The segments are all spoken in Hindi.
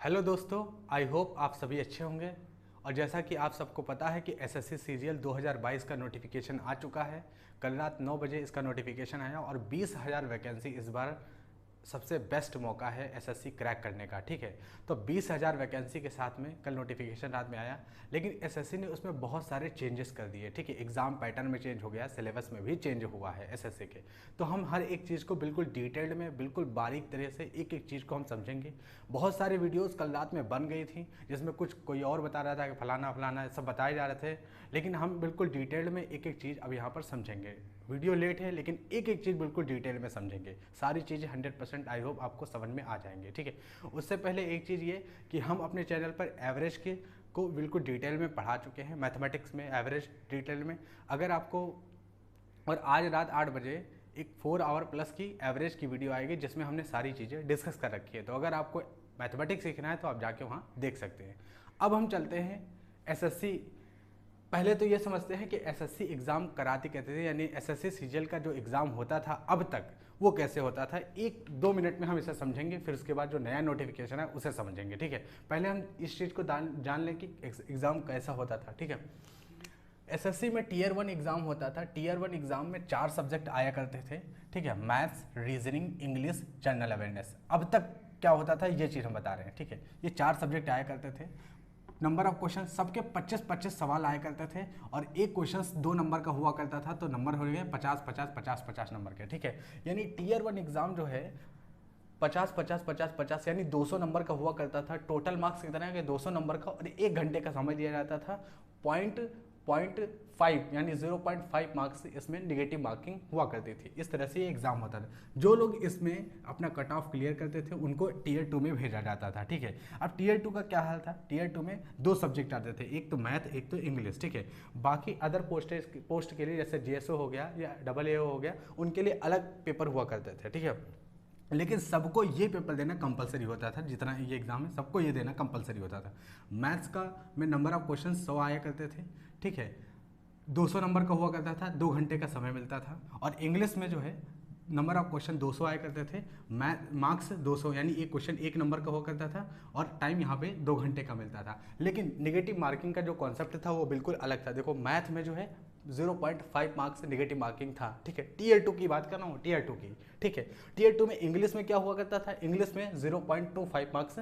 हेलो दोस्तों, आई होप आप सभी अच्छे होंगे। और जैसा कि आप सबको पता है कि एसएससी सीजीएल 2022 का नोटिफिकेशन आ चुका है। कल रात 9 बजे इसका नोटिफिकेशन आया और 20,000 वैकेंसी इस बार सबसे बेस्ट मौका है एसएससी क्रैक करने का। ठीक है, तो 20,000 वैकेंसी के साथ में कल नोटिफिकेशन रात में आया, लेकिन एसएससी ने उसमें बहुत सारे चेंजेस कर दिए। ठीक है, एग्जाम पैटर्न में चेंज हो गया, सिलेबस में भी चेंज हुआ है एसएससी के। तो हम हर एक चीज़ को बिल्कुल डिटेल्ड में, बिल्कुल बारीक तरह से एक एक चीज़ को हम समझेंगे। बहुत सारी वीडियोज़ कल रात में बन गई थी जिसमें कुछ कोई और बता रहा था कि फलाना फलाना सब बताए जा रहे थे, लेकिन हम बिल्कुल डिटेल्ड में एक एक चीज़ अब यहाँ पर समझेंगे। वीडियो लेट है लेकिन एक एक चीज़ बिल्कुल डिटेल में समझेंगे। सारी चीज़ें 100% आई होप आपको समझ में आ जाएंगे। ठीक है, उससे पहले एक चीज़ ये कि हम अपने चैनल पर एवरेज के को बिल्कुल डिटेल में पढ़ा चुके हैं, मैथमेटिक्स में एवरेज डिटेल में। अगर आपको, और आज रात 8 बजे एक 4 आवर प्लस की एवरेज की वीडियो आएगी जिसमें हमने सारी चीज़ें डिस्कस कर रखी है। तो अगर आपको मैथमेटिक्स सीखना है तो आप जाके वहाँ देख सकते हैं। अब हम चलते हैं एसएससी। पहले तो ये समझते हैं कि एसएससी एग्ज़ाम कराती कहते थे, यानी एसएससी सीजीएल का जो एग्ज़ाम होता था अब तक वो कैसे होता था। 1-2 मिनट में हम इसे समझेंगे, फिर उसके बाद जो नया नोटिफिकेशन है उसे समझेंगे। ठीक है, पहले हम इस चीज़ को जान लें कि एग्ज़ाम कैसा होता था। ठीक है, एसएससी में टीयर 1 एग्ज़ाम होता था। टीयर 1 एग्ज़ाम में 4 सब्जेक्ट आया करते थे। ठीक है, maths, reasoning, English, general awareness. अब तक क्या होता था ये चीज़ हम बता रहे हैं। ठीक है, ये 4 सब्जेक्ट आया करते थे। नंबर ऑफ क्वेश्चन सबके 25-25 सवाल आया करते थे और एक क्वेश्चन 2 नंबर का हुआ करता था, तो नंबर हो गए 50-50-50-50 नंबर के। ठीक है, यानी टीयर 1 एग्ज़ाम जो है 50-50-50-50 यानी 200 नंबर का हुआ करता था। टोटल मार्क्स कितना है कि 200 नंबर का, और 1 घंटे का समय दिया जाता था। पॉइंट 5 यानी 0.5 मार्क्स इसमें निगेटिव मार्किंग हुआ करती थी। इस तरह से ये एग्ज़ाम होता था। जो लोग इसमें अपना कट ऑफ क्लियर करते थे उनको टीयर 2 में भेजा जाता था। ठीक है, अब टीयर 2 का क्या हाल था। टीयर 2 में 2 सब्जेक्ट आते थे, एक तो मैथ, एक तो इंग्लिश। ठीक है, बाकी अदर पोस्ट के लिए जैसे जीएसओ हो गया या AAO हो गया, उनके लिए अलग पेपर हुआ करते थे। ठीक है, लेकिन सबको ये पेपर देना कंपलसरी होता था। जितना ये एग्ज़ाम है सबको ये देना कंपलसरी होता था। मैथ्स का में नंबर ऑफ क्वेश्चन 100 आया करते थे। ठीक है, 200 नंबर का हुआ करता था, 2 घंटे का समय मिलता था। और इंग्लिश में जो है नंबर ऑफ क्वेश्चन 200 आया करते थे, मार्क्स 200 यानी एक क्वेश्चन 1 नंबर का हुआ करता था, और टाइम यहाँ पे 2 घंटे का मिलता था। लेकिन निगेटिव मार्किंग का जो कॉन्सेप्ट था वो बिल्कुल अलग था। देखो, मैथ में जो है 0.5 मार्क्स निगेटिव मार्किंग था। ठीक है, टीयर 2 की बात कर रहा हूँ, टीयर 2 की। ठीक है, टीयर 2 में इंग्लिश में क्या हुआ करता था, इंग्लिश में 0.25 मार्क्स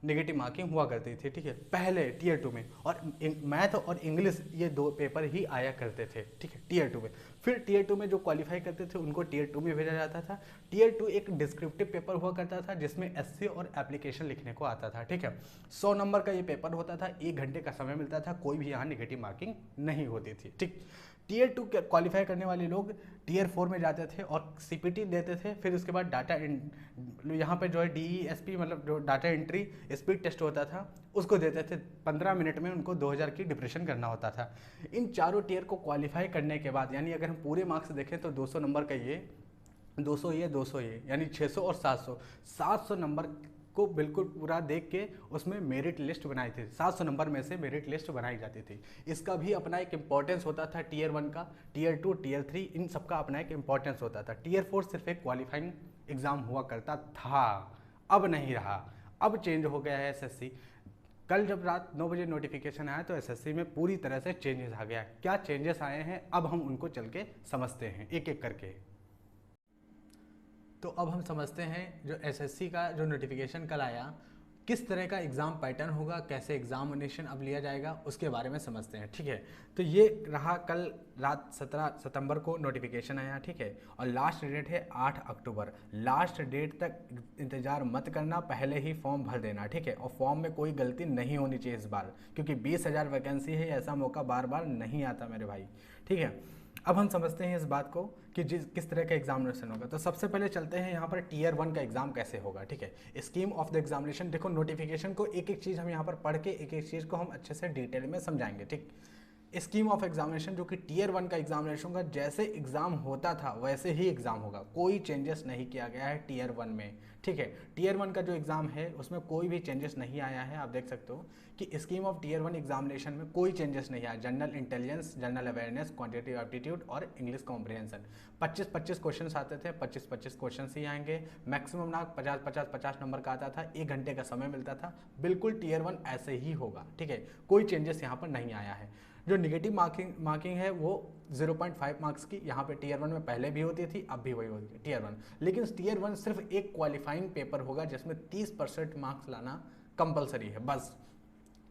नेगेटिव मार्किंग हुआ करती थी। ठीक है, पहले टीयर 2 में, और मैथ और इंग्लिश ये 2 पेपर ही आया करते थे। ठीक है, टीयर 2 में। फिर टीयर 2 में जो क्वालिफाई करते थे उनको टीयर 2 में भेजा जाता था। टीयर 2 एक डिस्क्रिप्टिव पेपर हुआ करता था जिसमें एस्से और एप्लीकेशन लिखने को आता था। ठीक है, 100 नंबर का ये पेपर होता था, 1 घंटे का समय मिलता था, कोई भी यहाँ निगेटिव मार्किंग नहीं होती थी। ठीक, टीयर 2 क्वालिफाई करने वाले लोग टीयर 4 में जाते थे और सीपीटी देते थे। फिर उसके बाद डाटा यहाँ पे जो है DESP मतलब जो डाटा एंट्री स्पीड टेस्ट होता था उसको देते थे। 15 मिनट में उनको 2000 की डिप्रेशन करना होता था। इन चारों टीयर को क्वालिफाई करने के बाद, यानी अगर हम पूरे मार्क्स देखें तो 200 नंबर का ये 200 ये यानी 600 और 700 नंबर को बिल्कुल पूरा देख के उसमें मेरिट लिस्ट बनाई थी। 700 नंबर में से मेरिट लिस्ट बनाई जाती थी। इसका भी अपना एक इंपॉर्टेंस होता था। टीयर 1 का, टीयर 2, टीयर 3 इन सबका अपना एक इंपॉर्टेंस होता था। टीयर 4 सिर्फ एक क्वालिफाइंग एग्जाम हुआ करता था, अब नहीं रहा, अब चेंज हो गया है एसएससी। कल जब रात 9 बजे नोटिफिकेशन आया तो एसएससी में पूरी तरह से चेंजेस आ गया। क्या चेंजेस आए हैं अब हम उनको चल के समझते हैं एक एक करके। तो अब हम समझते हैं जो एसएससी का जो नोटिफिकेशन कल आया, किस तरह का एग्ज़ाम पैटर्न होगा, कैसे एग्जामिनेशन अब लिया जाएगा, उसके बारे में समझते हैं। ठीक है, तो ये रहा कल रात 17 सितंबर को नोटिफिकेशन आया। ठीक है, और लास्ट डेट है 8 अक्टूबर। लास्ट डेट तक इंतज़ार मत करना, पहले ही फॉर्म भर देना। ठीक है, और फॉर्म में कोई गलती नहीं होनी चाहिए इस बार, क्योंकि 20,000 वैकेंसी है, ऐसा मौका बार बार नहीं आता मेरे भाई। ठीक है, अब हम समझते हैं इस बात को कि किस तरह का एग्जामिनेशन होगा। तो सबसे पहले चलते हैं यहाँ पर टीयर 1 का एग्जाम कैसे होगा। ठीक है, स्कीम ऑफ द एग्जामिनेशन। देखो, नोटिफिकेशन को एक एक चीज़ हम यहाँ पर पढ़ के एक एक चीज़ को हम अच्छे से डिटेल में समझाएंगे। ठीक, स्कीम ऑफ एग्जामिनेशन जो कि टीयर 1 का एग्जामिनेशन का जैसे एग्जाम होता था वैसे ही एग्जाम होगा, कोई चेंजेस नहीं किया गया है टीयर 1 में। ठीक है, टीयर 1 का जो एग्जाम है उसमें कोई भी चेंजेस नहीं आया है। आप देख सकते हो कि स्कीम ऑफ टीयर 1 एग्जामिनेशन में कोई चेंजेस नहीं आया। General intelligence, general awareness, quantitative aptitude और इंग्लिश कॉम्प्रिहेंशन 25-25 क्वेश्चन आते थे, 25-25 क्वेश्चन ही आएंगे। मैक्सिमम मार्क 50-50 नंबर का आता था, 1 घंटे का समय मिलता था। बिल्कुल टीयर 1 ऐसे ही होगा। ठीक है, कोई चेंजेस यहाँ पर नहीं आया है। जो निगेटिव मार्किंग है वो 0.5 मार्क्स की यहाँ पे टीयर 1 में पहले भी होती थी, अब भी वही होती है टीयर 1। लेकिन टीयर 1 सिर्फ एक क्वालिफाइंग पेपर होगा जिसमें 30% मार्क्स लाना कंपलसरी है, बस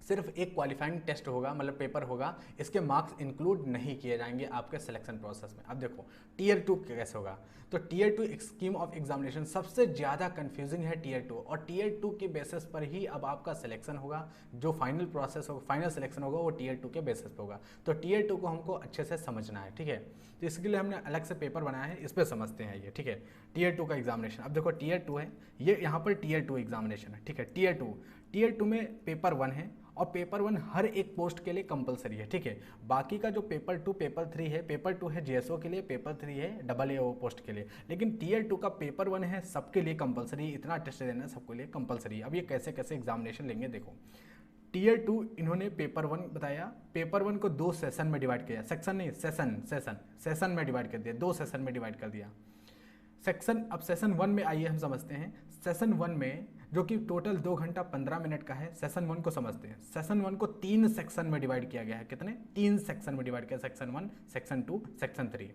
सिर्फ एक क्वालिफाइंग टेस्ट होगा, मतलब पेपर होगा, इसके मार्क्स इंक्लूड नहीं किए जाएंगे आपके सिलेक्शन प्रोसेस में। अब देखो टीयर 2 कैसे होगा, तो टीयर 2 स्कीम ऑफ एग्जामिनेशन सबसे ज़्यादा कंफ्यूजिंग है टीयर 2, और टीयर 2 के बेसिस पर ही अब आपका सिलेक्शन होगा। जो फाइनल प्रोसेस होगा, फाइनल सिलेक्शन होगा वो टीयर 2 के बेसिस पर होगा। तो टीयर 2 को हमको अच्छे से समझना है। ठीक है, तो इसके लिए हमने अलग से पेपर बनाया है, इस पर समझते हैं ये। ठीक है, टीयर 2 का एग्जामिनेशन, अब देखो टीयर 2 है, ये यहाँ पर टीयर 2 एग्जामिनेशन है। ठीक है, टीयर 2 में पेपर 1 है, और पेपर 1 हर एक पोस्ट के लिए कंपलसरी है। ठीक है, बाकी का जो पेपर 2 पेपर 3 है, पेपर 2 है जीएसओ के लिए, पेपर 3 है AAO पोस्ट के लिए, लेकिन टीयर 2 का पेपर 1 है सबके लिए कंपलसरी, इतना टेस्ट देना सबके लिए कंपलसरी। अब ये कैसे कैसे एग्जामिनेशन लेंगे देखो। टीयर 2 इन्होंने पेपर 1 बताया, पेपर 1 को 2 सेशन में डिवाइड किया, सेक्शन नहीं सेशन में डिवाइड कर दिया, 2 सेशन में डिवाइड कर दिया। अब सेशन 1 में आइए हम समझते हैं। सेशन 1 में जो कि टोटल 2 घंटा 15 मिनट का है, सेशन 1 को समझते हैं। सेशन 1 को 3 सेक्शन में डिवाइड किया गया है, कितने? 3 सेक्शन में डिवाइड किया, सेक्शन 1, सेक्शन 2, सेक्शन 3।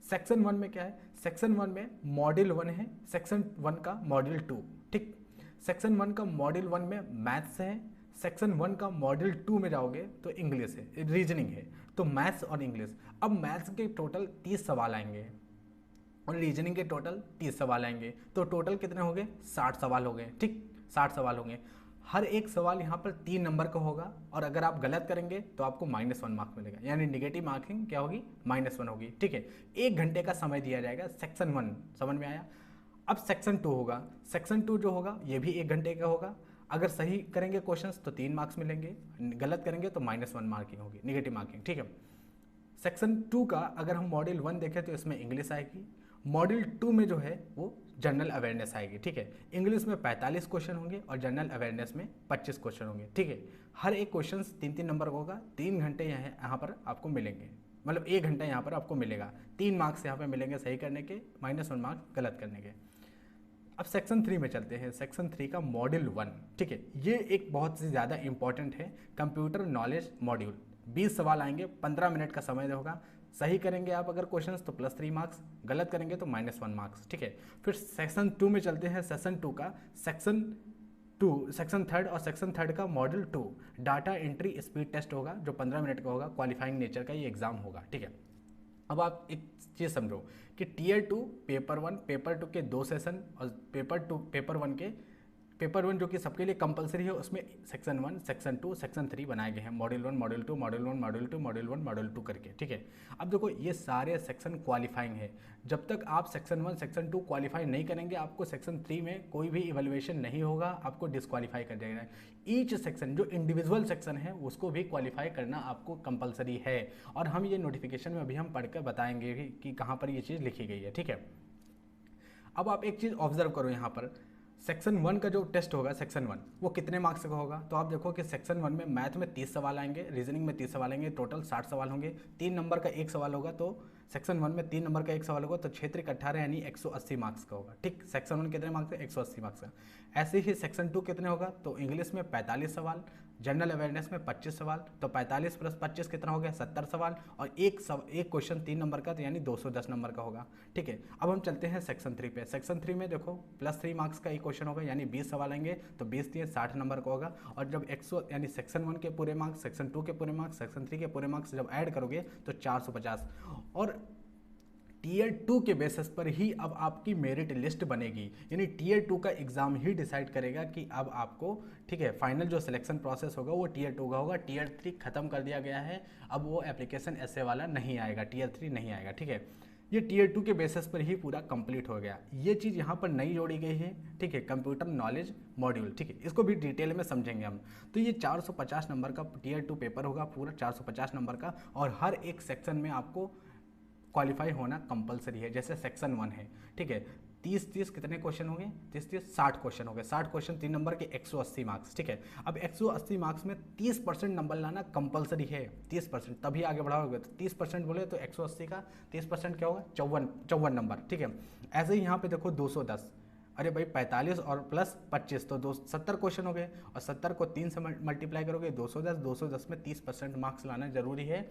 सेक्शन 1 में क्या है? सेक्शन 1 में मॉड्यूल 1 है, सेक्शन 1 का मॉड्यूल 2। ठीक, सेक्शन 1 का मॉड्यूल 1 में मैथ्स है, सेक्शन 1 का मॉड्यूल 2 में जाओगे तो इंग्लिश है, रीजनिंग है, तो मैथ्स और इंग्लिश। अब मैथ्स के टोटल 30 सवाल आएंगे और रीजनिंग के टोटल 30 सवाल आएंगे, तो टोटल कितने हो गए? 60 सवाल हो गए। ठीक, 60 सवाल होंगे, हर एक सवाल यहाँ पर 3 नंबर का होगा, और अगर आप गलत करेंगे तो आपको -1 मार्क मिलेगा, यानी निगेटिव मार्किंग क्या होगी? -1 होगी। ठीक है, 1 घंटे का समय दिया जाएगा। सेक्शन 1 समझ में आया। अब सेक्शन 2 होगा, सेक्शन 2 जो होगा ये भी 1 घंटे का होगा। अगर सही करेंगे क्वेश्चंस तो 3 मार्क्स मिलेंगे, गलत करेंगे तो -1 मार्किंग होगी, निगेटिव मार्किंग। ठीक है, सेक्शन 2 का अगर हम मॉड्यूल 1 देखें तो इसमें इंग्लिश आएगी, मॉड्यूल 2 में जो है वो जनरल अवेयरनेस आएगी। ठीक है, इंग्लिश में 45 क्वेश्चन होंगे और जनरल अवेयरनेस में 25 क्वेश्चन होंगे। ठीक है, हर एक क्वेश्चन 3-3 नंबर का होगा, 3 घंटे यहाँ पर आपको मिलेंगे, मतलब 1 घंटा यहाँ पर आपको मिलेगा। 3 मार्क्स यहाँ पर मिलेंगे सही करने के, -1 मार्क्स गलत करने के। अब सेक्शन 3 में चलते हैं। सेक्शन 3 का मॉड्यूल 1, ठीक है, ये एक बहुत ही ज़्यादा इंपॉर्टेंट है, कंप्यूटर नॉलेज मॉड्यूल। 20 सवाल आएंगे, 15 मिनट का समय होगा। सही करेंगे आप अगर क्वेश्चंस तो +3 मार्क्स, गलत करेंगे तो -1 मार्क्स। ठीक है, फिर सेक्शन 2 में चलते हैं। सेक्शन 2 का सेक्शन 3 और सेक्शन 3 का module 2 data entry speed test होगा, जो 15 मिनट का होगा, क्वालिफाइंग नेचर का ये एग्जाम होगा। ठीक है, अब आप एक चीज़ समझो कि टीयर 2 पेपर 1, पेपर 2 के 2 सेशन, और पेपर 1 जो कि सबके लिए कंपलसरी है, उसमें सेक्शन 1, सेक्शन 2, सेक्शन 3 बनाए गए हैं, module 1, module 2, module 1, module 2, module 1, module 2 करके। ठीक है, अब देखो ये सारे सेक्शन क्वालिफाइंग है। जब तक आप सेक्शन 1, सेक्शन 2 क्वालिफाई नहीं करेंगे, आपको सेक्शन 3 में कोई भी इवैल्यूएशन नहीं होगा, आपको डिस्क्वालीफाई कर देगा। ईच सेक्शन जो इंडिविजुअल सेक्शन है उसको भी क्वालिफाई करना आपको कंपलसरी है, और हम ये नोटिफिकेशन में अभी हम पढ़कर बताएंगे भी कि कहाँ पर ये चीज़ लिखी गई है। ठीक है, अब आप एक चीज़ ऑब्जर्व करो, यहाँ पर सेक्शन 1 का जो टेस्ट होगा, सेक्शन 1 वो कितने मार्क्स का होगा? तो आप देखो कि सेक्शन 1 में मैथ में 30 सवाल आएंगे, रीजनिंग में 30 सवाल आएंगे, टोटल 60 सवाल होंगे। 3 नंबर का 1 सवाल होगा, तो सेक्शन 1 में 3 नंबर का 1 सवाल होगा, तो 6 × 18 यानी 180 मार्क्स का होगा। ठीक, सेक्शन 1 कितने मार्क्स का? 180 मार्क्स का। ऐसे ही सेक्शन 2 कितने होगा? तो इंग्लिश में 45 सवाल, जनरल अवेयरनेस में 25 सवाल, तो 45 + 25 कितना हो गया? 70 सवाल, और एक क्वेश्चन 3 नंबर का, तो यानी 210 नंबर का होगा। ठीक है, अब हम चलते हैं सेक्शन 3 पे। सेक्शन 3 में देखो +3 मार्क्स का एक क्वेश्चन होगा, यानी 20 सवाल आएंगे, तो 20 × 60 नंबर का होगा। और जब 100 यानी सेक्शन 1 के पूरे मार्क्स, सेक्शन 2 के पूरे मार्क्स, सेक्शन 3 के पूरे मार्क्स जब ऐड करोगे तो 450। और टीयर 2 के बेसिस पर ही अब आपकी मेरिट लिस्ट बनेगी, यानी टीयर 2 का एग्जाम ही डिसाइड करेगा कि अब आपको, ठीक है, फाइनल जो सिलेक्शन प्रोसेस होगा वो टीयर 2 का होगा। टीयर 3 खत्म कर दिया गया है, अब वो एप्लीकेशन ऐसे वाला नहीं आएगा, टीयर 3 नहीं आएगा। ठीक है, ये टीयर 2 के बेसिस पर ही पूरा कंप्लीट हो गया। ये चीज़ यहाँ पर नई जोड़ी गई है, ठीक है, कंप्यूटर नॉलेज मॉड्यूल, ठीक है, इसको भी डिटेल में समझेंगे हम। तो ये 450 नंबर का टीयर 2 पेपर होगा, पूरा 450 नंबर का, और हर एक सेक्शन में आपको क्वालिफाई होना कंपलसरी है। जैसे सेक्शन 1 है, ठीक है, 30 कितने क्वेश्चन हो गए, 60 क्वेश्चन हो गए, 60 क्वेश्चन 3 नंबर के 180 मार्क्स, ठीक है। अब 180 मार्क्स में 30% नंबर लाना कंपलसरी है, 30%, तभी आगे बढ़ाओगे। तो 30% बोले तो 180 का 30% क्या होगा, 54 नंबर, ठीक है। ऐसे ही यहाँ पे देखो 210, अरे भाई 45 और प्लस 25 तो 70 क्वेश्चन हो गए, और 70 को 3 से मल्टीप्लाई करोगे 210 में 30% मार्क्स लाना जरूरी है।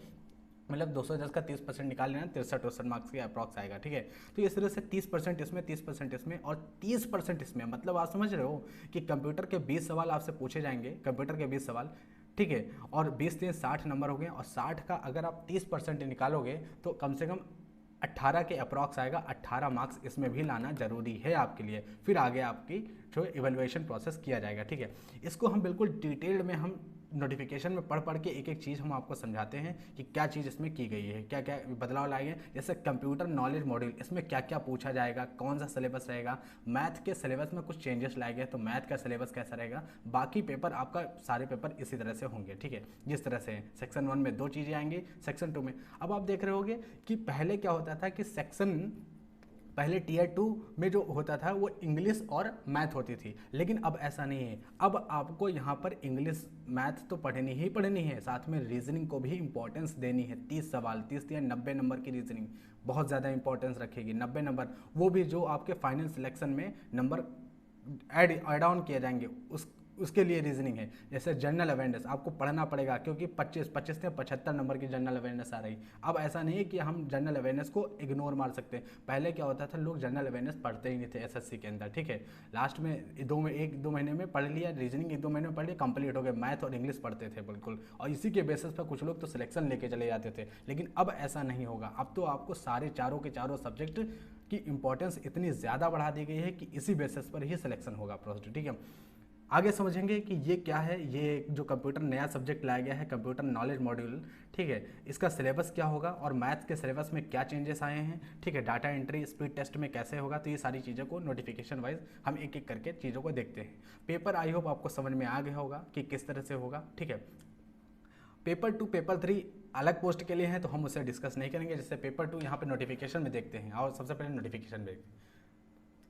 मतलब 210 का 30% निकाल लेना, 63 मार्क्स के अप्रॉक्स आएगा, ठीक है। तो इस तरह से 30% इसमें, 30% इसमें और 30% इसमें, मतलब आप समझ रहे हो कि कंप्यूटर के 20 सवाल आपसे पूछे जाएंगे, कंप्यूटर के 20 सवाल, ठीक है, और 20 3 60 नंबर हो गए, और 60 का अगर आप 30% निकालोगे तो कम से कम 18 के अप्रॉक्स आएगा। 18 मार्क्स इसमें भी लाना जरूरी है आपके लिए, फिर आगे आपकी जो इवैल्यूएशन प्रोसेस किया जाएगा, ठीक है। इसको हम बिल्कुल डिटेल्ड में हम नोटिफिकेशन में पढ़ के एक चीज़ हम आपको समझाते हैं कि क्या चीज़ इसमें की गई है, क्या क्या बदलाव लाए गए। जैसे कंप्यूटर नॉलेज मॉड्यूल, इसमें क्या क्या पूछा जाएगा, कौन सा सिलेबस रहेगा। मैथ के सिलेबस में कुछ चेंजेस लाए गए, तो मैथ का सिलेबस कैसा रहेगा। बाकी पेपर आपका सारे पेपर इसी तरह से होंगे, ठीक है, जिस तरह से सेक्शन 1 में 2 चीज़ें आएंगी, सेक्शन 2 में। अब आप देख रहे होगे कि पहले क्या होता था कि पहले टीयर 2 में जो होता था वो इंग्लिश और मैथ होती थी, लेकिन अब ऐसा नहीं है। अब आपको यहाँ पर इंग्लिश मैथ तो पढ़नी ही पढ़नी है, साथ में रीजनिंग को भी इंपॉर्टेंस देनी है। 30 सवाल, 30 या 90 नंबर की रीजनिंग बहुत ज़्यादा इंपॉर्टेंस रखेगी। 90 नंबर, वो भी जो आपके फाइनल सिलेक्शन में नंबर ऐड ऑन किए जाएंगे, उसके लिए रीजनिंग है। जैसे जनरल अवेयरनेस आपको पढ़ना पड़ेगा, क्योंकि 25 से 75 नंबर की जनरल अवेयरनेस आ रही। अब ऐसा नहीं है कि हम जनरल अवेयरनेस को इग्नोर मार सकते हैं। पहले क्या होता था, लोग जनरल अवेयरनेस पढ़ते ही नहीं थे एसएससी के अंदर, ठीक है। लास्ट में 1-2 महीने में पढ़ लिया, रीजनिंग 1-2 महीने में पढ़ लिया, कंप्लीट हो गए। मैथ और इंग्लिश पढ़ते थे बिल्कुल, और इसी के बेसिस पर कुछ लोग तो सिलेक्शन लेके चले जाते थे। लेकिन अब ऐसा नहीं होगा, अब तो आपको सारे चारों के चारों सब्जेक्ट की इंपॉर्टेंस इतनी ज़्यादा बढ़ा दी गई है कि इसी बेसिस पर ही सिलेक्शन होगा प्रोसेस, ठीक है। आगे समझेंगे कि ये क्या है, ये जो कंप्यूटर नया सब्जेक्ट लाया गया है, कंप्यूटर नॉलेज मॉड्यूल, ठीक है, इसका सिलेबस क्या होगा और मैथ्स के सिलेबस में क्या चेंजेस आए हैं, ठीक है, डाटा एंट्री स्पीड टेस्ट में कैसे होगा। तो ये सारी चीज़ों को नोटिफिकेशन वाइज हम एक एक करके चीज़ों को देखते हैं। पेपर आई होप आपको समझ में आ गया होगा कि किस तरह से होगा, ठीक है। पेपर 2 पेपर 3 अलग पोस्ट के लिए हैं, तो हम उसे डिस्कस नहीं करेंगे। जैसे पेपर 2 यहाँ पर नोटिफिकेशन में देखते हैं, और सबसे पहले नोटिफिकेशन में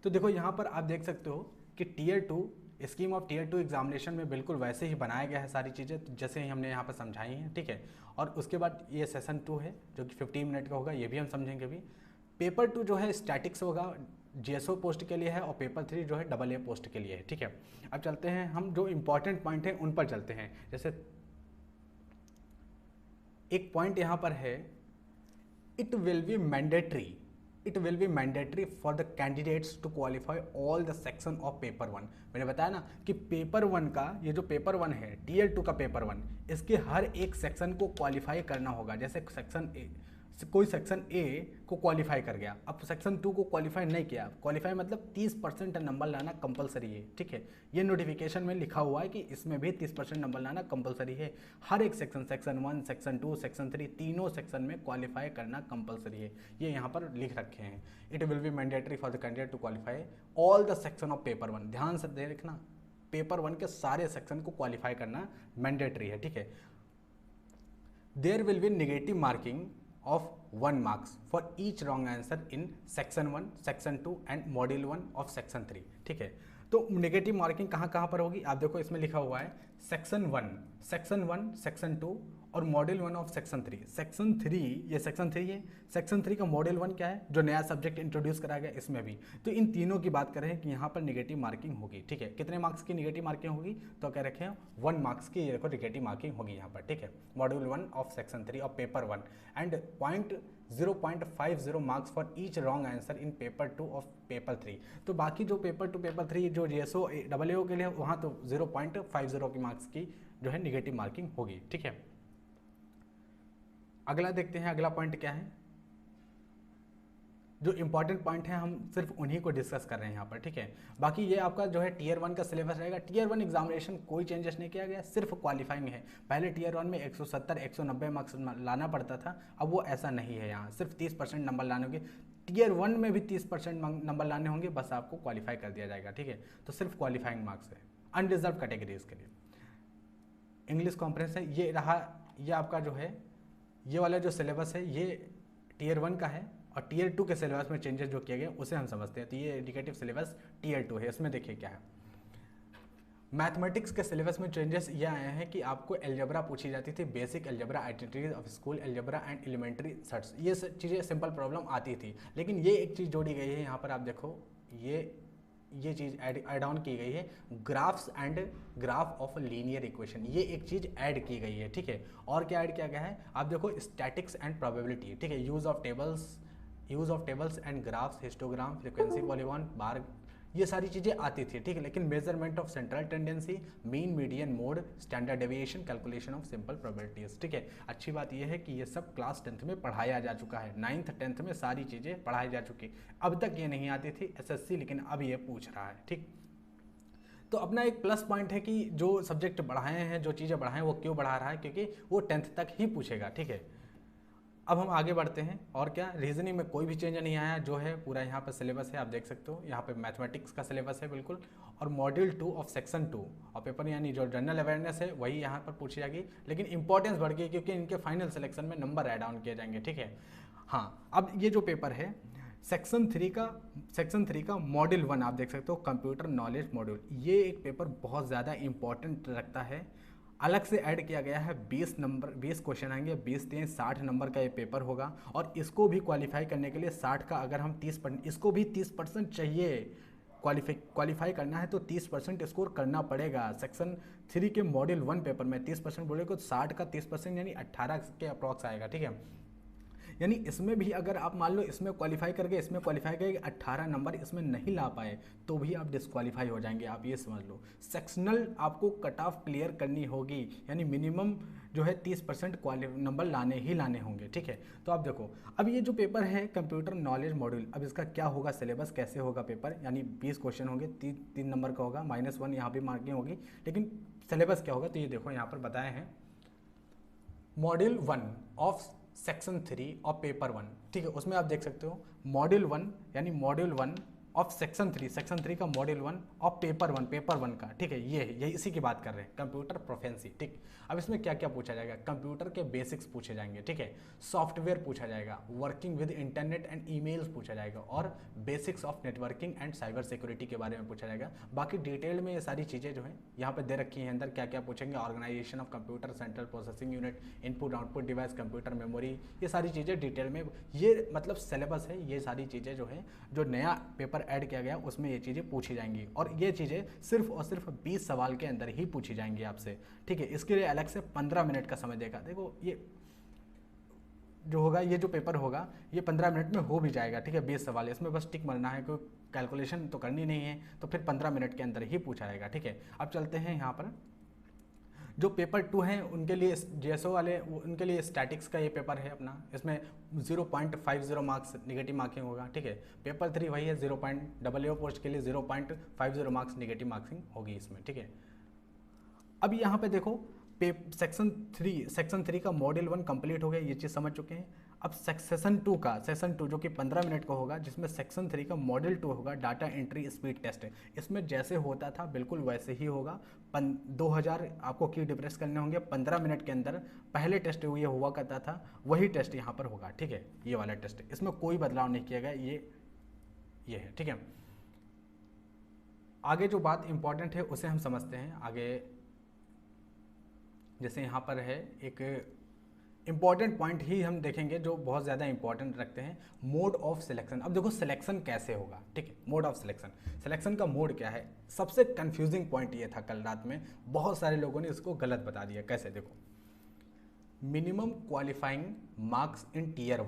तो देखो यहाँ पर आप देख सकते हो कि tier 2 scheme of tier 2 examination में बिल्कुल वैसे ही बनाया गया है सारी चीज़ें, जैसे ही हमने यहाँ पर समझाई हैं, ठीक है। और उसके बाद ये सेशन 2 है जो कि 15 मिनट का होगा, ये भी हम समझेंगे भी। पेपर 2 जो है स्टैटिक्स होगा, जीएसओ पोस्ट के लिए है, और पेपर 3 जो है AA पोस्ट के लिए है, ठीक है। अब चलते हैं हम जो इंपॉर्टेंट पॉइंट हैं उन पर चलते हैं। जैसे एक पॉइंट यहाँ पर है, it will be mandatory for the candidates to qualify all the section of paper 1। मैंने बताया ना कि पेपर 1 का, ये जो पेपर 1 है टीयर 2 का पेपर 1, इसके हर एक सेक्शन को क्वालिफाई करना होगा। जैसे कोई सेक्शन ए को क्वालिफाई कर गया, अब सेक्शन 2 को क्वालिफाई नहीं किया, क्वालिफाई मतलब 30% नंबर लाना कंपलसरी है, ठीक है। ये नोटिफिकेशन में लिखा हुआ है कि इसमें भी 30% नंबर लाना कंपलसरी है। हर एक सेक्शन 1, सेक्शन 2, सेक्शन 3, तीनों सेक्शन में क्वालिफाई करना कंपलसरी है, ये यहाँ पर लिख रखे हैं। It will be mandatory for the candidate to qualify all the section of paper 1। ध्यान से देखना, पेपर 1 के सारे सेक्शन को क्वालिफाई करना मैंडेटरी है, ठीक है। There will be negative marking of 1 marks for each wrong answer in section 1, section 2 and module 1 of section 3, ठीक है। तो नेगेटिव मार्किंग कहाँ कहाँ पर होगी, आप देखो इसमें लिखा हुआ है सेक्शन 1, सेक्शन 2 और मॉड्यूल 1 ऑफ सेक्शन 3। सेक्शन 3, ये सेक्शन 3 है, सेक्शन 3 का मॉड्यूल 1 क्या है, जो नया सब्जेक्ट इंट्रोड्यूस कराया गया इसमें भी। तो इन तीनों की बात करें कि यहाँ पर नेगेटिव मार्किंग होगी, ठीक है। कितने मार्क्स की नेगेटिव मार्किंग होगी, तो कह रखे हैं 1 मार्क्स की देखो नेगेटिव मार्किंग होगी यहाँ पर, ठीक है। Module 1 of section 3 of paper 1 and 0.50 marks for each wrong answer in paper 2 of paper 3। तो बाकी जो पेपर 2 पेपर 3 जो जीएसओ AA के लिए वहाँ तो 0.50 की मार्क्स की जो है नेगेटिव मार्किंग होगी, ठीक है। अगला देखते हैं, अगला पॉइंट क्या है, जो इंपॉर्टेंट पॉइंट है हम सिर्फ उन्हीं को डिस्कस कर रहे हैं यहाँ पर, ठीक है। बाकी ये आपका जो है टीयर 1 का सिलेबस रहेगा। टीयर 1 एग्जामिनेशन कोई चेंजेस नहीं किया गया, सिर्फ क्वालिफाइंग है। पहले टीयर 1 में 170 190 मार्क्स लाना पड़ता था, अब वो ऐसा नहीं है। यहाँ सिर्फ 30% नंबर लाने होंगे। टीयर 1 में भी 30% नंबर लाने होंगे, बस आपको क्वालिफाई कर दिया जाएगा, ठीक है। तो सिर्फ क्वालिफाइंग मार्क्स है अनरिजर्व कैटेगरीज के लिए। इंग्लिश कॉम्प्रिहेंशन ये रहा, ये आपका जो है ये वाला जो सिलेबस है ये टीयर 1 का है, और टीयर 2 के सिलेबस में चेंजेस जो किए गए उसे हम समझते हैं। तो ये इंडिकेटिव सिलेबस टीयर 2 है। इसमें देखिए क्या है, मैथमेटिक्स के सिलेबस में चेंजेस ये आए हैं कि आपको एल्जेब्रा पूछी जाती थी, basic algebra, identities of school algebra and elementary surds, ये चीज़ें सिंपल प्रॉब्लम आती थी। लेकिन ये एक चीज़ जोड़ी गई है यहाँ पर, आप देखो ये चीज़ ऐड ऑन की गई है, graphs and graph of linear equation, ये एक चीज़ ऐड की गई है, ठीक है। और क्या ऐड किया गया है, आप देखो स्टैटिक्स एंड प्रोबेबिलिटी, ठीक है। Use of tables and graphs, histogram, frequency polygon, bar, ये सारी चीज़ें आती थी, ठीक है। लेकिन measurement of central tendency, mean median mode, standard deviation, calculation of simple probabilities, ठीक है। अच्छी बात यह है कि ये सब क्लास 10th में पढ़ाया जा चुका है, 9th 10th में सारी चीज़ें पढ़ाई जा चुकी। अब तक ये नहीं आती थी SSC, लेकिन अब ये पूछ रहा है, ठीक। तो अपना एक प्लस पॉइंट है कि जो सब्जेक्ट बढ़ाए हैं, जो चीज़ें बढ़ाएं, वो क्यों बढ़ा रहा है, क्योंकि वो 10th तक ही पूछेगा, ठीक है। अब हम आगे बढ़ते हैं। और क्या, रीजनिंग में कोई भी चेंज नहीं आया, जो है पूरा यहाँ पर सिलेबस है, आप देख सकते हो। यहाँ पे मैथमेटिक्स का सिलेबस है बिल्कुल, और मॉड्यूल 2 ऑफ सेक्शन 2 और पेपर यानी जो जनरल अवेयरनेस है वही यहाँ पर पूछी जाएगी। लेकिन इंपॉर्टेंस बढ़ गई क्योंकि इनके फाइनल सिलेक्शन में नंबर ऐड ऑन किए जाएंगे, ठीक है। हाँ, अब ये जो पेपर है सेक्शन 3 का मॉड्यूल 1 आप देख सकते हो, कंप्यूटर नॉलेज मॉड्यूल, ये एक पेपर बहुत ज़्यादा इंपॉर्टेंट रखता है। अलग से ऐड किया गया है, 20 क्वेश्चन आएंगे, 20-3-60 नंबर का ये पेपर होगा। और इसको भी क्वालिफाई करने के लिए 60 का अगर हम 30%, इसको भी 30% चाहिए। क्वालिफाई करना है तो 30% स्कोर करना पड़ेगा। सेक्शन 3 के मॉड्यूल 1 पेपर में 30% बोले तो 60 का 30% यानी 18 के अप्रॉक्स आएगा, ठीक है। यानी इसमें भी अगर आप मान लो इसमें क्वालिफाई करके 18 नंबर इसमें नहीं ला पाए तो भी आप डिस्क्वालीफाई हो जाएंगे, आप ये समझ लो। सेक्शनल आपको कट ऑफ क्लियर करनी होगी, यानी मिनिमम जो है 30% नंबर लाने ही लाने होंगे, ठीक है। तो आप देखो, अब ये जो पेपर है कंप्यूटर नॉलेज मॉड्यूल, अब इसका क्या होगा सिलेबस, कैसे होगा पेपर, यानी 20 क्वेश्चन होंगे, 3 नंबर का होगा, -1 यहाँ भी मार्किंग होगी। लेकिन सिलेबस क्या होगा, तो ये देखो यहाँ पर बताए हैं, मॉड्यूल 1 ऑफ सेक्शन 3 और पेपर 1, ठीक है। उसमें आप देख सकते हो मॉड्यूल 1 यानी मॉड्यूल 1 ऑफ सेक्शन 3 का मॉड्यूल 1 और पेपर 1 का, ठीक है। ये इसी की बात कर रहे हैं, कंप्यूटर प्रोफेंसी, ठीक। अब इसमें क्या क्या पूछा जाएगा, कंप्यूटर के बेसिक्स पूछे जाएंगे, ठीक है। सॉफ्टवेयर पूछा जाएगा, working with internet and emails पूछा जाएगा, और basics of networking and cyber security के बारे में पूछा जाएगा। बाकी डिटेल में ये सारी चीज़ें जो है यहाँ पे दे रखी हैं, अंदर क्या क्या पूछेंगे, organization of computer, central processing unit, input output device, computer memory, ये सारी चीज़ें डिटेल में, ये मतलब सिलेबस है। ये सारी चीज़ें जो है जो नया पेपर ऐड किया गया उसमें ये चीज़ें पूछी जाएंगी, और ये चीज़ें सिर्फ और सिर्फ 20 सवाल के अंदर ही पूछी जाएंगी आपसे, ठीक है। इसके लिए अलग से 15 मिनट का समय देगा। देखो ये जो होगा, ये जो पेपर होगा ये 15 मिनट में हो भी जाएगा, ठीक है। 20 सवाल, इसमें बस टिक मरना है, कोई कैलकुलेशन तो करनी नहीं है, तो फिर 15 मिनट के अंदर ही पूछा जाएगा, ठीक है। अब चलते हैं यहाँ पर, जो पेपर 2 हैं उनके लिए GSO वाले, उनके लिए स्टैटिक्स का ये पेपर है अपना। इसमें 0.50 मार्क्स निगेटिव मार्किंग होगा, ठीक है। पेपर 3 वही है, 0.00 पोस्ट के लिए 0.50 मार्क्स निगेटिव मार्किंग होगी इसमें, ठीक है। अब यहाँ पे देखो, सेक्शन 3 का मॉड्यूल 1 कंप्लीट हो गया, ये चीज़ समझ चुके हैं। अब सेक्शन 2 जो कि 15 मिनट का होगा, जिसमें सेक्शन 3 का मॉड्यूल 2 होगा, डाटा एंट्री स्पीड टेस्ट। इसमें जैसे होता था बिल्कुल वैसे ही होगा। 2000 आपको की डिप्रेस करने होंगे 15 मिनट के अंदर। पहले टेस्ट ये हुआ करता था, वही टेस्ट यहाँ पर होगा, ठीक है। ये वाला टेस्ट, इसमें कोई बदलाव नहीं किया गया, ये है, ठीक है। आगे जो बात इंपॉर्टेंट है उसे हम समझते हैं आगे। जैसे यहाँ पर है एक इंपॉर्टेंट पॉइंट ही हम देखेंगे जो बहुत ज़्यादा इंपॉर्टेंट रखते हैं, मोड ऑफ सिलेक्शन। अब देखो सिलेक्शन कैसे होगा, ठीक है। मोड ऑफ सिलेक्शन का मोड क्या है, सबसे कंफ्यूजिंग पॉइंट ये था कल रात में, बहुत सारे लोगों ने इसको गलत बता दिया। कैसे, देखो, minimum qualifying marks in tier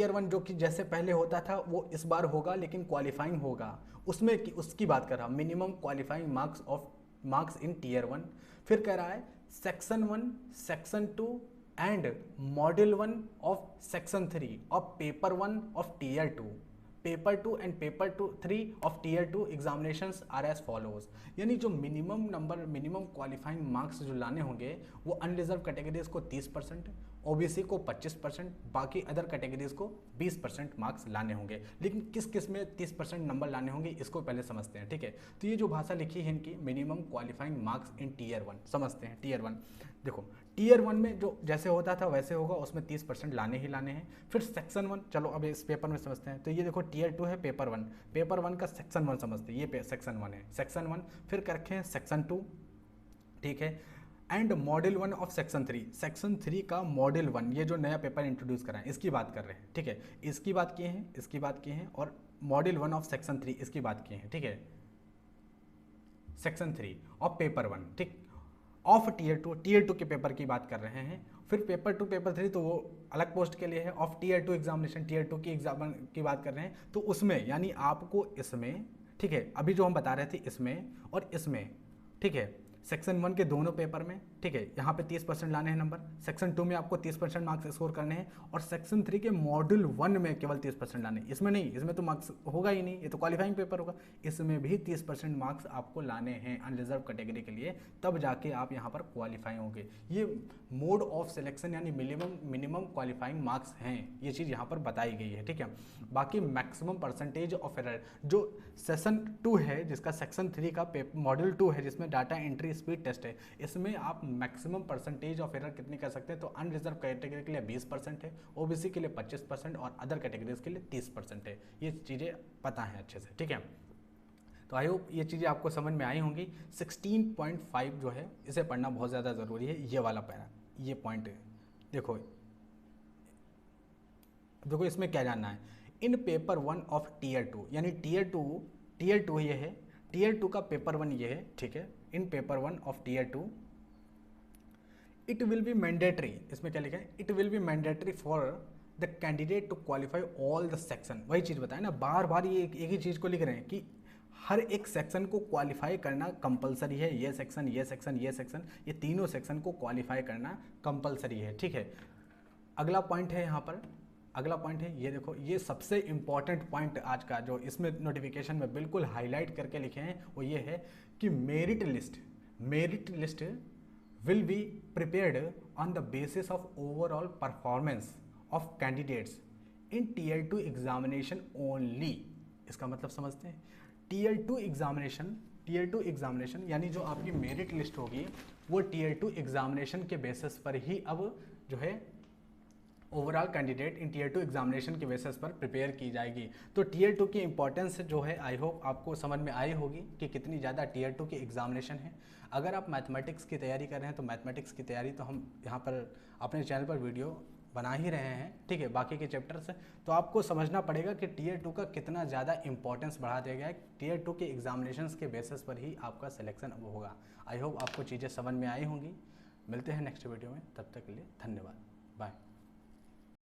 one जो कि जैसे पहले होता था वो इस बार होगा, लेकिन क्वालिफाइंग होगा, उसमें उसकी बात कर रहा हूँ। Minimum qualifying marks in tier 1। फिर कह रहा है section 1, section 2, and model 1 of section 3 of paper 1 of tier 2, paper 2 and paper 3 of tier 2 examinations are as follows. यानी जो minimum number, minimum qualifying marks जो लाने होंगे वो अनरिजर्व कैटेगरीज को 30%, ओबीसी को 25%, बाकी अदर कैटेगरीज को 20% मार्क्स लाने होंगे। लेकिन किस किस में 30% नंबर लाने होंगे इसको पहले समझते हैं, ठीक है। तो ये जो भाषा लिखी है इनकी, minimum qualifying marks in tier 1, समझते हैं टीयर 1। देखो टीयर 1 में जो जैसे होता था वैसे होगा, उसमें 30% लाने ही लाने हैं। फिर सेक्शन 1, चलो अब इस पेपर में समझते हैं। तो ये देखो टीयर 2 है पेपर 1, पेपर 1 का सेक्शन 1 समझते हैं, ये सेक्शन 1 है, सेक्शन 1। फिर कर रखे हैं सेक्शन 2, ठीक है, and model 1 of section 3, section 3 का मॉडल 1, ये जो नया पेपर इंट्रोड्यूस करा है इसकी बात कर रहे हैं, ठीक है। इसकी बात किए हैं, इसकी बात किए हैं, और मॉडल 1 ऑफ सेक्शन 3 इसकी बात किए हैं, ठीक है। सेक्शन 3 ऑफ पेपर 1, ठीक, ऑफ टीयर 2, टीयर 2 के पेपर की बात कर रहे हैं। फिर पेपर 2 पेपर 3 तो वो अलग पोस्ट के लिए है। ऑफ टीयर 2 एग्जामिनेशन, टीयर 2 की एग्जाम की बात कर रहे हैं, तो उसमें यानी आपको इसमें, ठीक है, अभी जो हम बता रहे थे इसमें और इसमें, ठीक है, सेक्शन 1 के दोनों पेपर में, ठीक है, यहाँ पे 30% लाने हैं नंबर, सेक्शन 2 में आपको 30% मार्क्स स्कोर करने हैं, और सेक्शन 3 के मॉड्यूल 1 में केवल 30% लाने, इसमें नहीं, इसमें तो मार्क्स होगा ही नहीं, ये तो क्वालिफाइंग पेपर होगा, इसमें भी 30% मार्क्स आपको लाने हैं अनरिजर्व कैटेगरी के लिए, तब जाके आप यहाँ पर क्वालिफाई होंगे। ये मोड ऑफ सिलेक्शन यानी मिनिमम क्वालिफाइंग मार्क्स हैं, ये चीज़ यहाँ पर बताई गई है, ठीक है। बाकी मैक्सिमम परसेंटेज ऑफ एरर जो सेशन 2 है, जिसका सेक्शन 3 का मॉड्यूल 2 है, जिसमें डाटा एंट्री स्पीड टेस्ट है, इसमें आप मैक्सिमम परसेंटेज ऑफ एरर कितनी कर सकते हैं, तो अनरिजर्व कैटेगरी के लिए 20% है, ओबीसी के लिए 25% और अदर कैटेगरीज के लिए 30% है। ये चीज़ें पता है अच्छे से, ठीक है। तो आई होप ये चीज़ें आपको समझ में आई होंगी। 16.5 जो है इसे पढ़ना बहुत ज़्यादा ज़रूरी है, ये वाला पैरा, ये पॉइंट देखो इसमें क्या जानना है। इन पेपर 1 ऑफ टीयर 2, यानी टीयर 2 ये है, टीयर 2 का पेपर 1 ये है, ठीक है। In paper 1 of tier 2 it will be mandatory, इसमें क्या लिखा है, it will be mandatory for the candidate to qualify all the section. वही चीज़ बताए ना, बार बार ये एक ही चीज़ को लिख रहे हैं कि हर एक सेक्शन को क्वालिफाई करना कंपलसरी है। ये सेक्शन, ये सेक्शन, ये सेक्शन, ये तीनों सेक्शन को क्वालिफाई करना कंपलसरी है, ठीक है। अगला पॉइंट है यहाँ पर, अगला पॉइंट है, ये देखो, ये सबसे इंपॉर्टेंट पॉइंट आज का जो इसमें नोटिफिकेशन में बिल्कुल हाईलाइट करके लिखे हैं, वो ये है कि merit list will be prepared on the basis of overall performance of candidates in tier 2 examination only। इसका मतलब समझते हैं, tier 2 एग्जामिनेशन यानी जो आपकी मेरिट लिस्ट होगी वो tier 2 एग्जामिनेशन के बेसिस पर ही अब जो है overall candidate in tier 2 examination के बेसिस पर प्रिपेयर की जाएगी। तो टीयर 2 की इंपॉर्टेंस जो है आई होप आपको समझ में आई होगी कि कितनी ज़्यादा टीयर 2 की एग्जामिनेशन है। अगर आप मैथमेटिक्स की तैयारी कर रहे हैं तो मैथमेटिक्स की तैयारी तो हम यहाँ पर अपने चैनल पर वीडियो बना ही रहे हैं, ठीक है, बाकी के चैप्टर से। तो आपको समझना पड़ेगा कि टीयर 2 का कितना ज़्यादा इंपॉर्टेंस बढ़ा दिया गया है। टीयर 2 के एग्जामिनेशन के बेसिस पर ही आपका सिलेक्शन अब होगा। आई होप आपको चीज़ें समझ में आई होंगी। मिलते हैं नेक्स्ट वीडियो में, तब तक के लिए धन्यवाद, बाय।